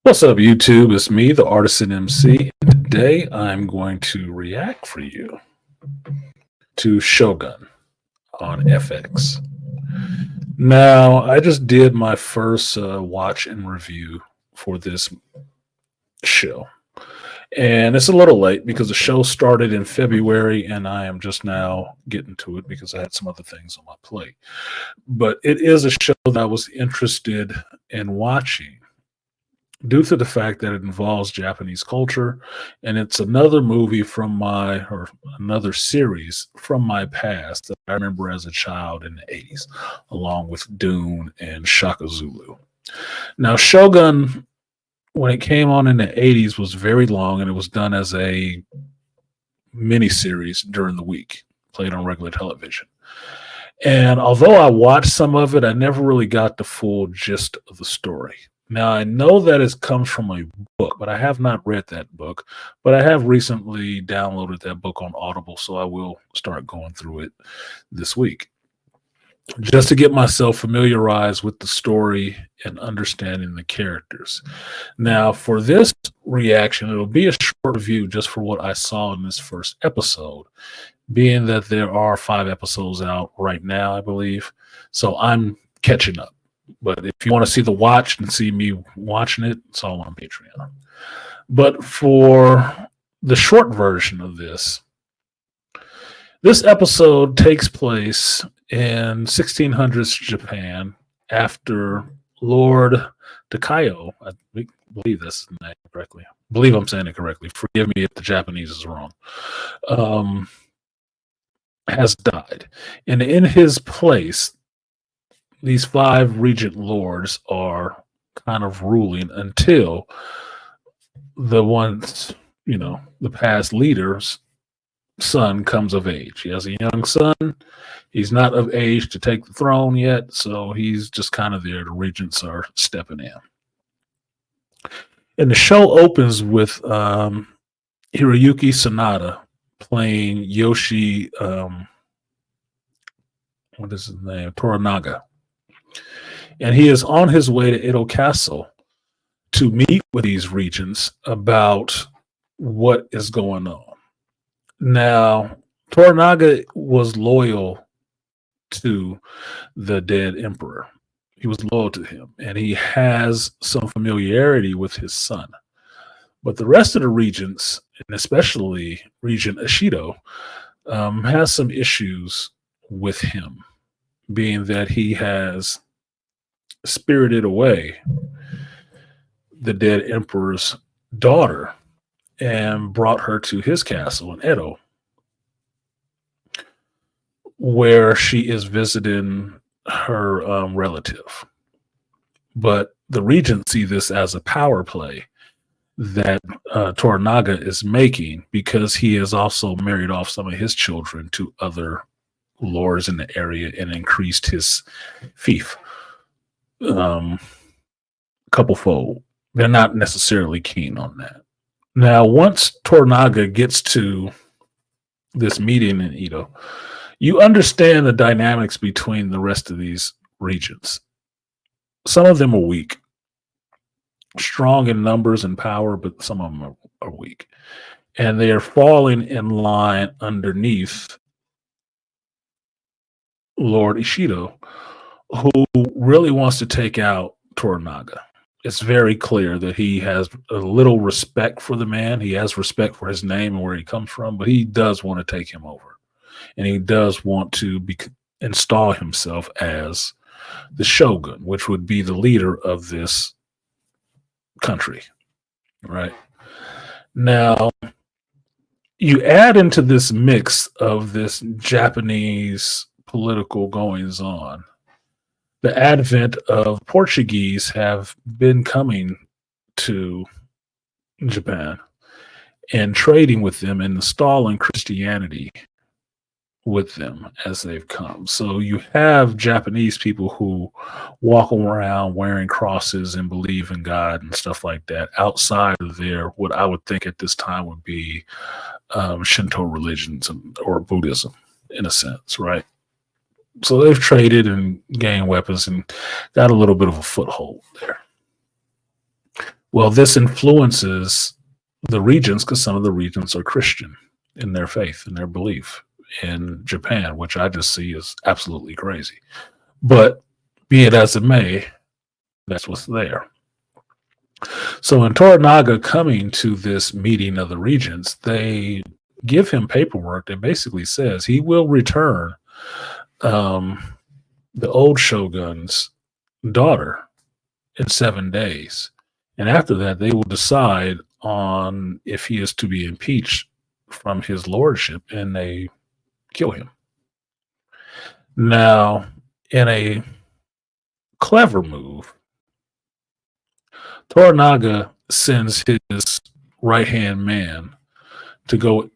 What's up, YouTube? It's me, the Artisan MC, and today I'm going to react for you to Shogun on FX. Now, I just did my first watch and review for this show, and it's a little late because the show started in February, and I am just now getting to it because I had some other things on my plate. But it is a show that I was interested in watching due to the fact that it involves Japanese culture, and it's another movie or another series from my past that I remember as a child in the 80s, along with Dune and Shaka Zulu. Now, Shogun, when it came on in the 80s, was very long, and it was done as a miniseries during the week, played on regular television. And although I watched some of it, I never really got the full gist of the story. Now, I know that it comes from a book, but I have not read that book. But I have recently downloaded that book on Audible, so I will start going through it this week just to get myself familiarized with the story and understanding the characters. Now, for this reaction, it'll be a short review just for what I saw in this first episode, being that there are 5 episodes out right now, I believe. So I'm catching up. But if you want to see the watch and see me watching it, it's all on Patreon. But for the short version of this episode takes place in 1600s Japan after Lord Takayo, I believe that's his name correctly. I believe I'm saying it correctly. Forgive me if the Japanese is wrong. Has died. And in his place, these 5 regent lords are kind of ruling until the the past leader's son comes of age. He has a young son. He's not of age to take the throne yet, so he's just kind of there. The regents are stepping in. And the show opens with Hiroyuki Sanada playing Yoshi, what is his name? Toranaga. And he is on his way to Edo Castle to meet with these regents about what is going on. Now, Toranaga was loyal to the dead emperor. He was loyal to him, and he has some familiarity with his son. But the rest of the regents, and especially Regent Ishido, has some issues with him, being that he has spirited away the dead emperor's daughter and brought her to his castle in Edo, where she is visiting her relative. But the regents see this as a power play that Toranaga is making, because he has also married off some of his children to other lords in the area and increased his fief couple fold. They're not necessarily keen on that. Now, once Toranaga gets to this meeting in Edo, you understand the dynamics between the rest of these regents. Some of them are weak, strong in numbers and power, but some of them are weak. And they are falling in line underneath Lord Ishido, who really wants to take out Toranaga. It's very clear that he has a little respect for the man. He has respect for his name and where he comes from, but he does want to take him over. And he does want to install himself as the Shogun, which would be the leader of this country, right? Now, you add into this mix of this Japanese political goings on, the advent of Portuguese have been coming to Japan and trading with them and installing Christianity with them as they've come. So you have Japanese people who walk around wearing crosses and believe in God and stuff like that outside of their, what I would think at this time would be Shinto religions or Buddhism in a sense, right? So they've traded and gained weapons and got a little bit of a foothold there. Well, this influences the regions because some of the regions are Christian in their faith and their belief in Japan, which I just see as absolutely crazy. But be it as it may, that's what's there. So in Toranaga coming to this meeting of the regents, they give him paperwork that basically says he will return um, the old shogun's daughter in 7 days. And after that, they will decide on if he is to be impeached from his lordship, and they kill him. Now, in a clever move, Toranaga sends his right-hand man to go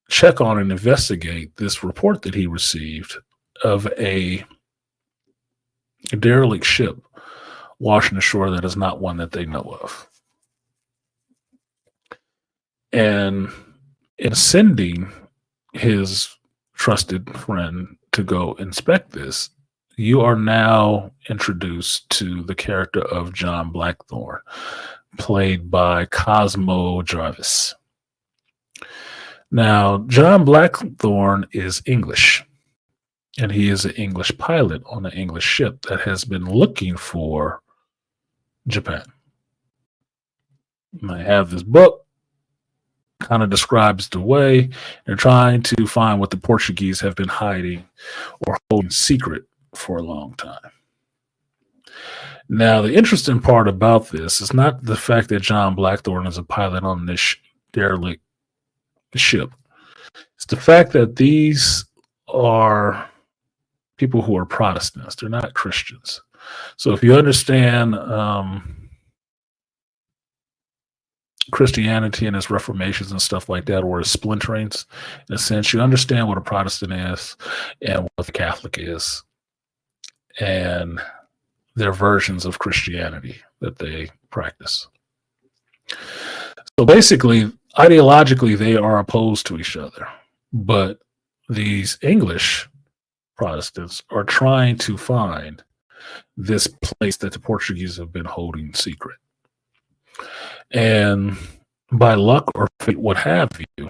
check on and investigate this report that he received of a derelict ship washing ashore that is not one that they know of. And in sending his trusted friend to go inspect this, you are now introduced to the character of John Blackthorne, played by Cosmo Jarvis. Now, John Blackthorne is English, and he is an English pilot on an English ship that has been looking for Japan. And I have this book, kind of describes the way they're trying to find what the Portuguese have been hiding or holding secret for a long time. Now, the interesting part about this is not the fact that John Blackthorne is a pilot on this derelict ship. It's the fact that these are people who are Protestants. They're not Christians. So if you understand Christianity and its reformations and stuff like that, or its splinterings, in a sense, you understand what a Protestant is and what the Catholic is, and their versions of Christianity that they practice. So basically, ideologically, they are opposed to each other, but these English Protestants are trying to find this place that the Portuguese have been holding secret. And by luck or fate, what have you,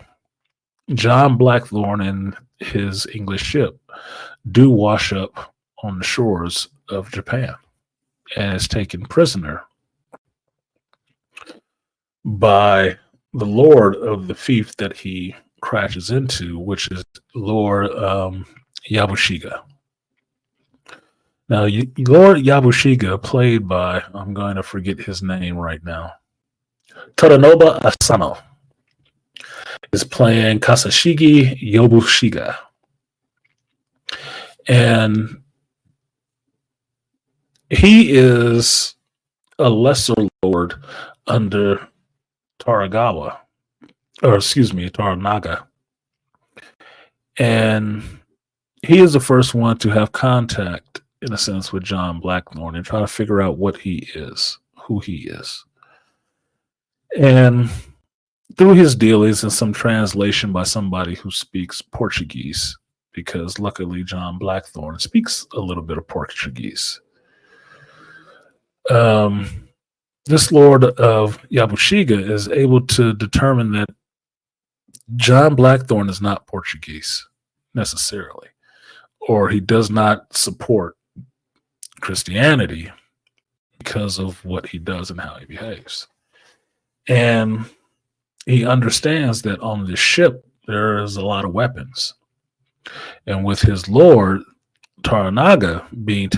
John Blackthorne and his English ship do wash up on the shores of Japan and is taken prisoner by the lord of the fief that he crashes into, which is Lord Yabushiga. Now, Lord Yabushiga, played by, I'm going to forget his name right now, Toranoba Asano, is playing Kasashigi Yabushiga. And he is a lesser lord under Toranaga. And he is the first one to have contact, in a sense, with John Blackthorne and try to figure out what he is, who he is. And through his dealings and some translation by somebody who speaks Portuguese, because luckily John Blackthorne speaks a little bit of Portuguese. This Lord of Yabushiga is able to determine that John Blackthorne is not Portuguese necessarily, or he does not support Christianity because of what he does and how he behaves. And he understands that on this ship there is a lot of weapons. And with his lord Toranaga being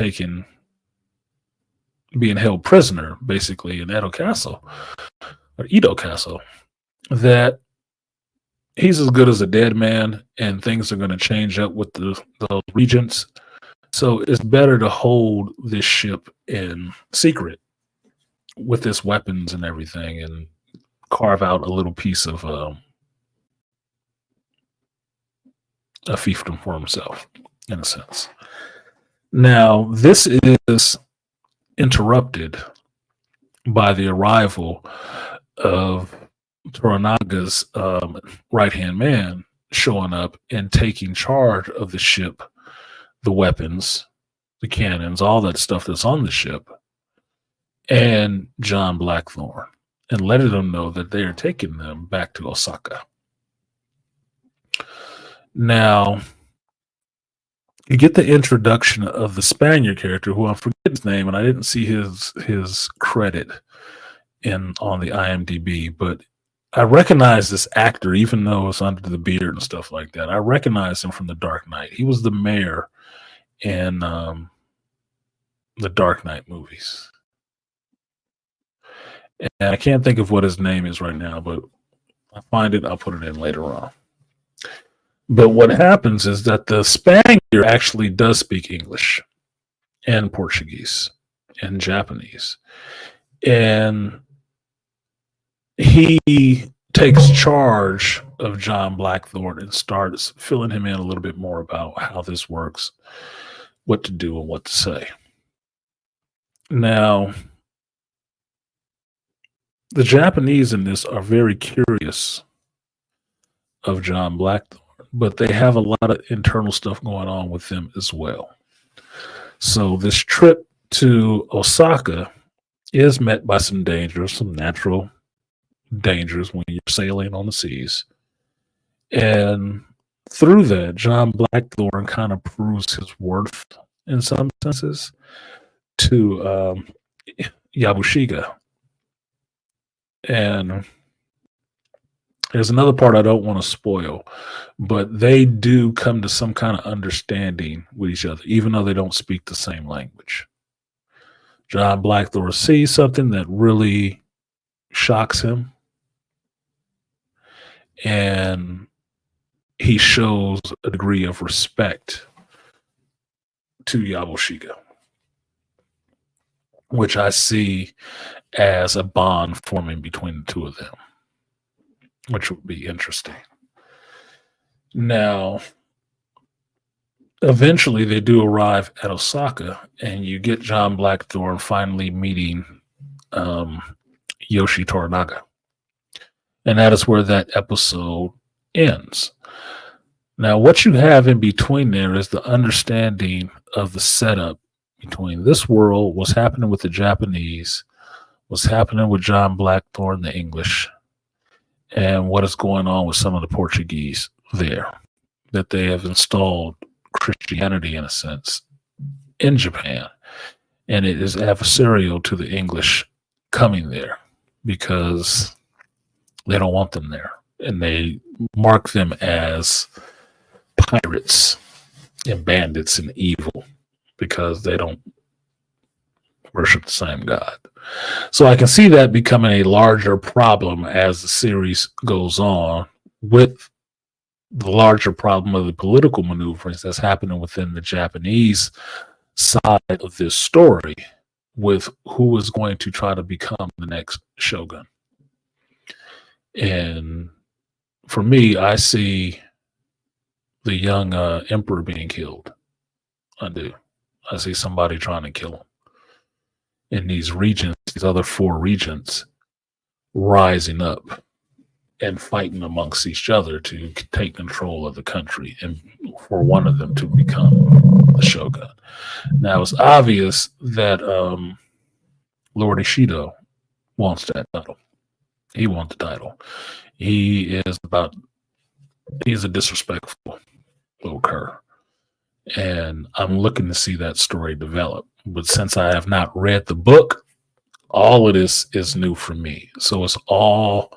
held prisoner, basically in Edo Castle, that he's as good as a dead man, and things are going to change up with the regents. So it's better to hold this ship in secret with its weapons and everything, and carve out a little piece of a fiefdom for himself, in a sense. Now, this is interrupted by the arrival of Toranaga's right-hand man showing up and taking charge of the ship, the weapons, the cannons, all that stuff that's on the ship, and John Blackthorne, and letting them know that they are taking them back to Osaka. Now, you get the introduction of the Spaniard character, who I forget his name, and I didn't see his credit on the IMDb, but I recognize this actor, even though it's under the beard and stuff like that. I recognize him from The Dark Knight. He was the mayor in the Dark Knight movies. And I can't think of what his name is right now, but I'll find it. I'll put it in later on. But what happens is that the Spaniard actually does speak English and Portuguese and Japanese. And he takes charge of John Blackthorne and starts filling him in a little bit more about how this works, what to do and what to say. Now, the Japanese in this are very curious of John Blackthorne, but they have a lot of internal stuff going on with them as well. So this trip to Osaka is met by some dangers, some natural dangers when you're sailing on the seas. And through that, John Blackthorne kind of proves his worth in some senses to Yabushiga. And there's another part I don't want to spoil, but they do come to some kind of understanding with each other, even though they don't speak the same language. John Blackthorne sees something that really shocks him, and he shows a degree of respect to Yabushiga, which I see as a bond forming between the two of them, which would be interesting. Now, eventually they do arrive at Osaka, and you get John Blackthorne finally meeting Yoshi Toranaga. And that is where that episode ends. Now, what you have in between there is the understanding of the setup between this world, what's happening with the Japanese, what's happening with John Blackthorne, the English, and what is going on with some of the Portuguese there, that they have installed Christianity, in a sense, in Japan. And it is adversarial to the English coming there because they don't want them there. And they mark them as pirates and bandits and evil because they don't worship the same God. So I can see that becoming a larger problem as the series goes on, with the larger problem of the political maneuverings that's happening within the Japanese side of this story, with who is going to try to become the next shogun. And for me, I see the young emperor being killed. I do. I see somebody trying to kill him. In these regions, these other four regions, rising up and fighting amongst each other to take control of the country, and for one of them to become the shogun. Now, it's obvious that Lord Ishido wants that title. He wants the title. He's a disrespectful little cur. And I'm looking to see that story develop. But since I have not read the book, all of this is new for me. So it's all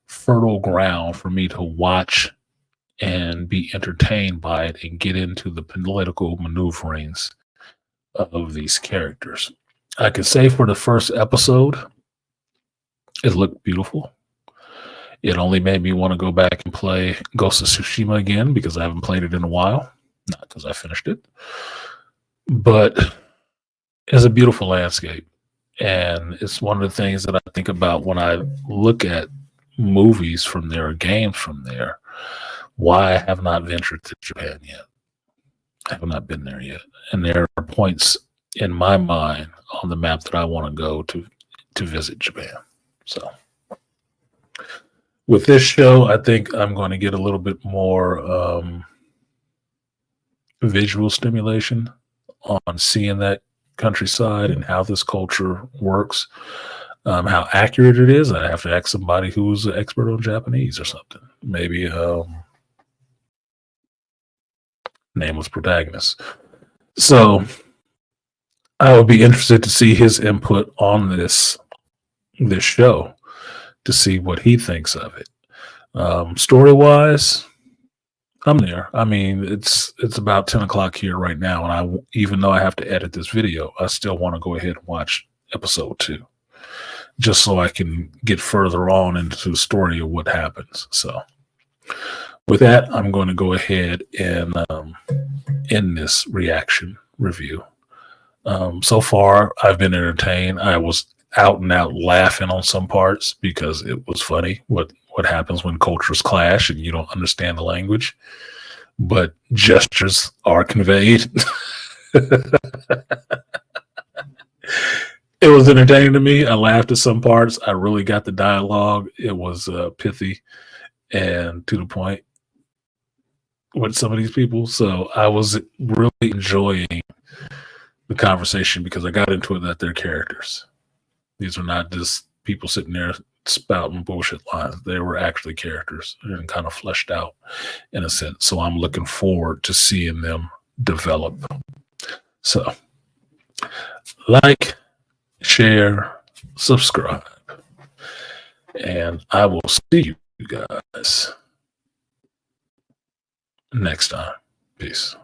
fertile ground for me to watch and be entertained by it and get into the political maneuverings of these characters. I can say for the first episode, it looked beautiful. It only made me want to go back and play Ghost of Tsushima again because I haven't played it in a while. Not because I finished it. But it's a beautiful landscape. And it's one of the things that I think about when I look at movies from there or games from there. Why I have not ventured to Japan yet. I have not been there yet. And there are points in my mind on the map that I want to go to visit Japan. So with this show, I think I'm going to get a little bit more visual stimulation on seeing that countryside and how this culture works. How accurate it is, I have to ask somebody who's an expert on Japanese or something. Maybe nameless protagonist. So I would be interested to see his input on this show to see what he thinks of it. Story wise, I'm there. I mean, it's about 10 o'clock here right now, and even though I have to edit this video, I still want to go ahead and watch episode 2, just so I can get further on into the story of what happens. So with that, I'm going to go ahead and end this reaction review. So far, I've been entertained. I was out and out laughing on some parts because it was funny what happens when cultures clash and you don't understand the language, but gestures are conveyed. It was entertaining to me. I laughed at some parts. I really got the dialogue. It was pithy and to the point with some of these people. So I was really enjoying the conversation because I got into it that they're characters. These are not just people sitting there spouting bullshit lines. They were actually characters and kind of fleshed out in a sense. So I'm looking forward to seeing them develop. So like, share, subscribe, and I will see you guys next time. Peace.